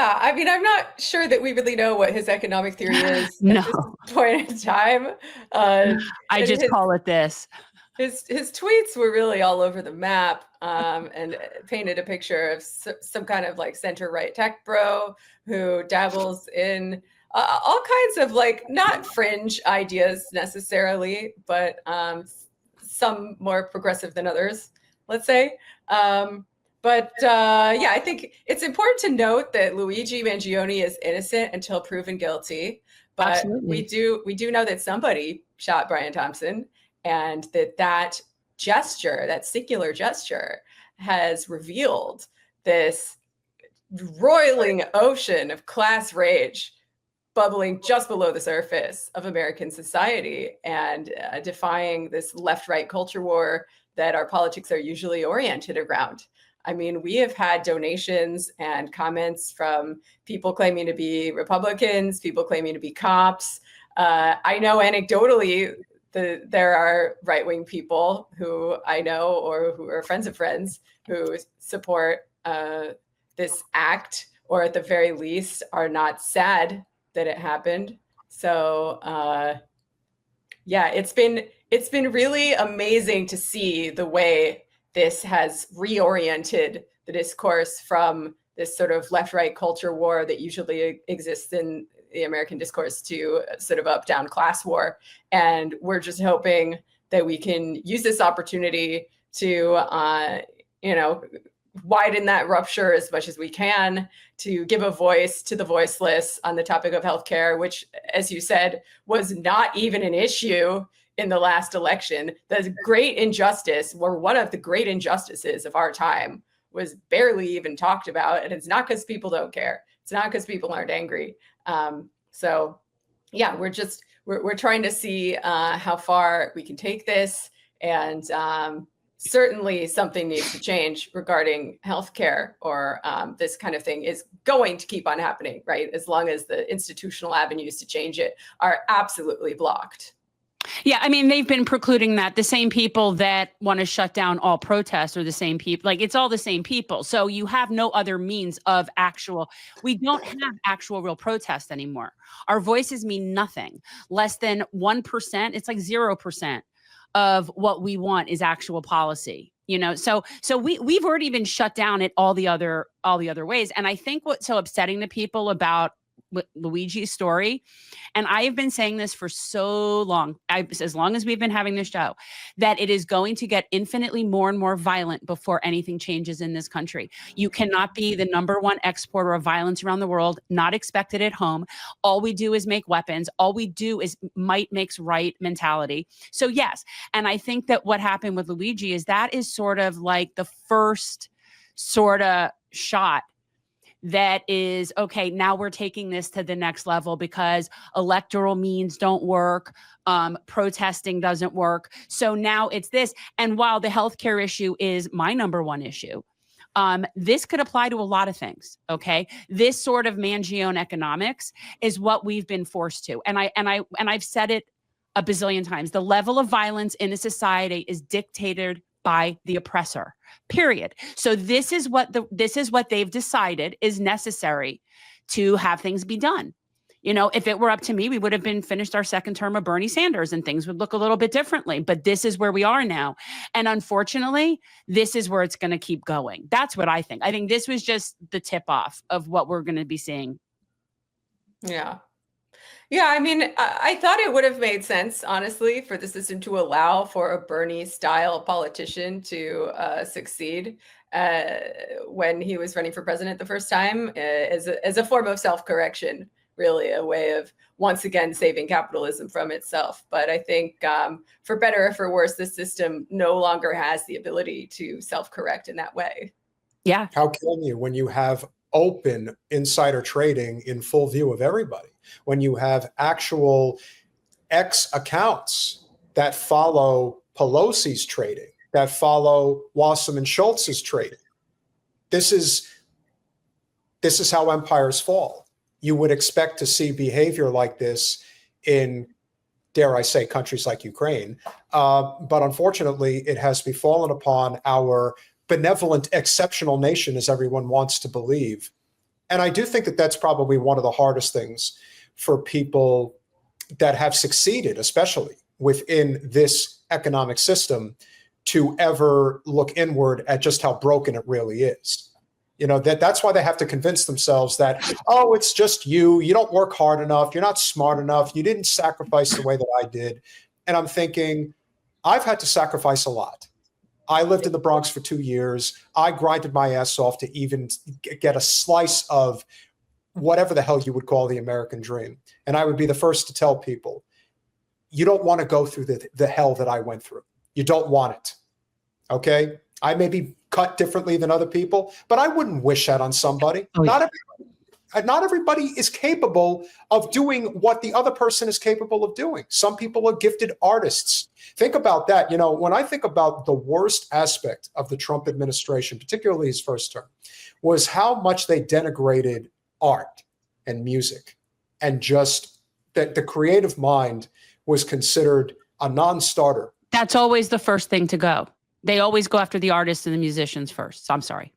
Yeah, I mean, I'm not sure that we really know what his economic theory is at this No, point in time. Uh, I and just call it this. his tweets were really all over the map, and painted a picture of some kind of like center right tech bro who dabbles in all kinds of like not fringe ideas necessarily, but some more progressive than others, let's say. Um, but yeah, I think it's important to note that Luigi Mangione is innocent until proven guilty. But Absolutely. we do know that somebody shot Brian Thompson, and that gesture, that singular gesture, has revealed this roiling ocean of class rage bubbling just below the surface of American society, and defying this left-right culture war that our politics are usually oriented around. I mean, we have had donations and comments from people claiming to be Republicans, people claiming to be cops. I know anecdotally there are right-wing people who I know or who are friends of friends who support this act, or at the very least are not sad that it happened. So yeah, it's been really amazing to see the way this has reoriented the discourse from this sort of left-right culture war that usually exists in the American discourse to sort of up-down class war. And we're just hoping that we can use this opportunity to, you know, widen that rupture as much as we can, to give a voice to the voiceless on the topic of healthcare, which, as you said, was not even an issue in the last election. The great injustice, or one of the great injustices of our time, was barely even talked about. And it's not because people don't care. It's not because people aren't angry. So yeah, we're trying to see how far we can take this. And certainly something needs to change regarding healthcare, or this kind of thing is going to keep on happening, right? As long as the institutional avenues to change it are absolutely blocked. Yeah, I mean, they've been precluding that. The same people that want to shut down all protests are the same people. Like, it's all the same people. So you have no other means of we don't have actual real protest anymore. Our voices mean nothing. Less than 1%, it's like 0% of what we want is actual policy. So we've already been shut down at all the other ways. And I think what's so upsetting to people about Luigi's story, and I have been saying this for so long, as long as we've been having this show, that it is going to get infinitely more and more violent before anything changes in this country. You cannot be the #1 exporter of violence around the world, not expect it at home. All we do is make weapons. All we do is might makes right mentality. So yes, and I think that what happened with Luigi is that is sort of like the first sort of shot that is, okay, now we're taking this to the next level because electoral means don't work, protesting doesn't work. So now it's this. And while the healthcare issue is my #1 issue, this could apply to a lot of things. Okay, this sort of Mangione economics is what we've been forced to, and I've said it a bazillion times. The level of violence in a society is dictated by the oppressor, period. So this is what they've decided is necessary to have things be done. If it were up to me, we would have been finished our second term of Bernie Sanders and things would look a little bit differently. But this is where we are now. And unfortunately, this is where it's going to keep going. That's what I think. I think this was just the tip off of what we're going to be seeing. Yeah. Yeah, I mean, I thought it would have made sense, honestly, for the system to allow for a Bernie-style politician to succeed when he was running for president the first time, as a form of self-correction, really, a way of once again saving capitalism from itself. But I think for better or for worse, the system no longer has the ability to self-correct in that way. Yeah. How can you when you have open insider trading in full view of everybody? When you have actual X accounts that follow Pelosi's trading, that follow Wasserman Schultz's trading. This is how empires fall. You would expect to see behavior like this in, dare I say, countries like Ukraine. But unfortunately, it has befallen upon our benevolent, exceptional nation, as everyone wants to believe, And I do think that that's probably one of the hardest things for people that have succeeded, especially within this economic system, to ever look inward at just how broken it really is. You know, that's why they have to convince themselves that, oh, it's just you don't work hard enough, you're not smart enough, you didn't sacrifice the way that I did. And I'm thinking, I've had to sacrifice a lot. I lived in the Bronx for 2 years. I grinded my ass off to even get a slice of whatever the hell you would call the American dream. And I would be the first to tell people, you don't want to go through the hell that I went through. You don't want it. Okay? I may be cut differently than other people, but I wouldn't wish that on somebody. Oh, yeah. Not everybody is capable of doing what the other person is capable of doing. Some people are gifted artists. Think about that. You know, when I think about the worst aspect of the Trump administration, particularly his first term, was how much they denigrated art and music, and just that the creative mind was considered a non-starter. That's always the first thing to go. They always go after the artists and the musicians first. So I'm sorry.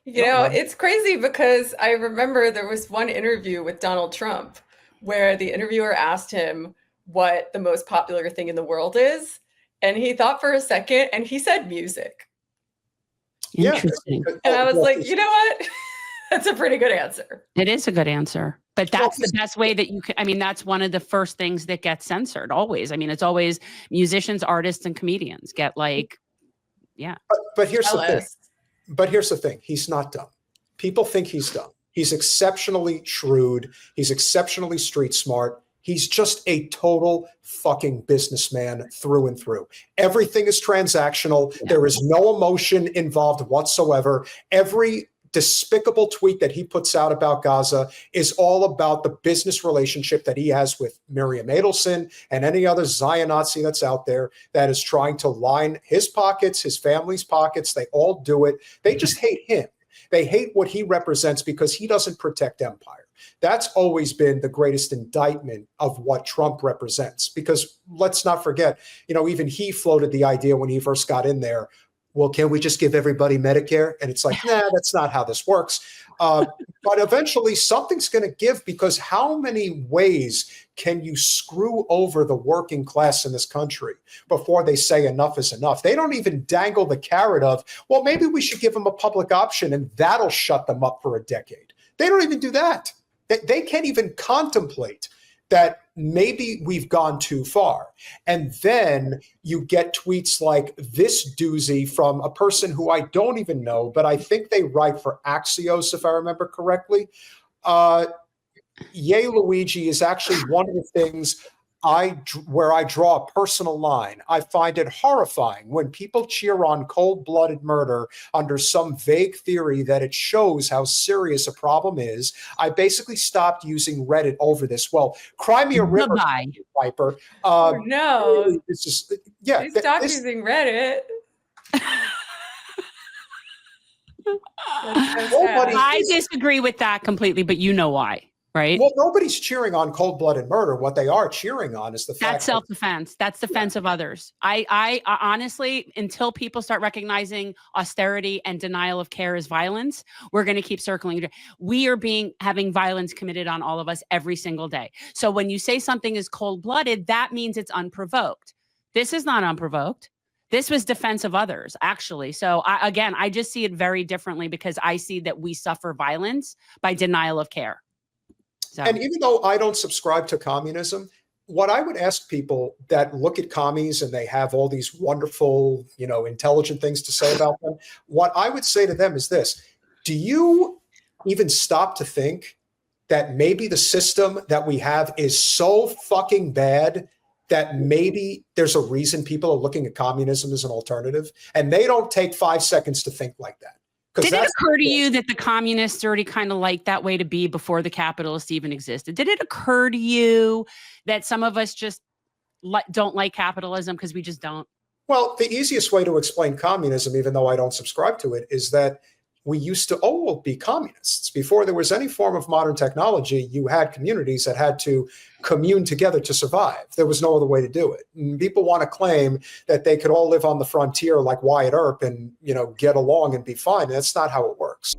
You know, it's crazy because I remember there was one interview with Donald Trump where the interviewer asked him what the most popular thing in the world is. And he thought for a second and he said music. Interesting. And I was like, you know what? That's a pretty good answer. It is a good answer. But that's the best way that you can. I mean, that's one of the first things that gets censored always. I mean, it's always musicians, artists, and comedians get like, yeah. But here's the thing. But here's the thing. He's not dumb. People think he's dumb. He's exceptionally shrewd. He's exceptionally street smart. He's just a total fucking businessman through and through. Everything is transactional. Yeah. There is no emotion involved whatsoever. Every despicable tweet that he puts out about Gaza is all about the business relationship that he has with Miriam Adelson and any other Zion-Nazi that's out there that is trying to line his pockets, his family's pockets. They all do it. They just hate him. They hate what he represents because he doesn't protect empire. That's always been the greatest indictment of what Trump represents. Because let's not forget, you know, even he floated the idea when he first got in there, well, can we just give everybody Medicare? And it's like, nah, that's not how this works. But eventually something's going to give, because how many ways can you screw over the working class in this country before they say enough is enough? They don't even dangle the carrot of, well, maybe we should give them a public option and that'll shut them up for a decade. They don't even do that. They can't even contemplate that maybe we've gone too far. And then you get tweets like this doozy from a person who I don't even know, but I think they write for Axios, if I remember correctly. Yay, Luigi is actually one of the things where I draw a personal line. I find it horrifying when people cheer on cold-blooded murder under some vague theory that it shows how serious a problem is. I basically stopped using Reddit over this. Well, cry me a river, Viper. No, it's just, yeah. Stop using Reddit. I disagree with that completely, but you know why. Right. Well, nobody's cheering on cold-blooded murder. What they are cheering on is the fact that's self-defense. That's defense of others. I honestly, until people start recognizing austerity and denial of care as violence, we're going to keep circling. We are having violence committed on all of us every single day. So when you say something is cold-blooded, that means it's unprovoked. This is not unprovoked. This was defense of others, actually. So I just see it very differently, because I see that we suffer violence by denial of care. So. And even though I don't subscribe to communism, what I would ask people that look at commies and they have all these wonderful, you know, intelligent things to say about them, what I would say to them is this: do you even stop to think that maybe the system that we have is so fucking bad that maybe there's a reason people are looking at communism as an alternative, and they don't take 5 seconds to think like that? Did it occur to you that the communists already kind of liked that way to be before the capitalists even existed? Did it occur to you that some of us just don't like capitalism because we just don't? Well, the easiest way to explain communism, even though I don't subscribe to it, is that we used to all be communists. Before there was any form of modern technology, you had communities that had to commune together to survive. There was no other way to do it. And people want to claim that they could all live on the frontier like Wyatt Earp and, you know, get along and be fine. That's not how it works.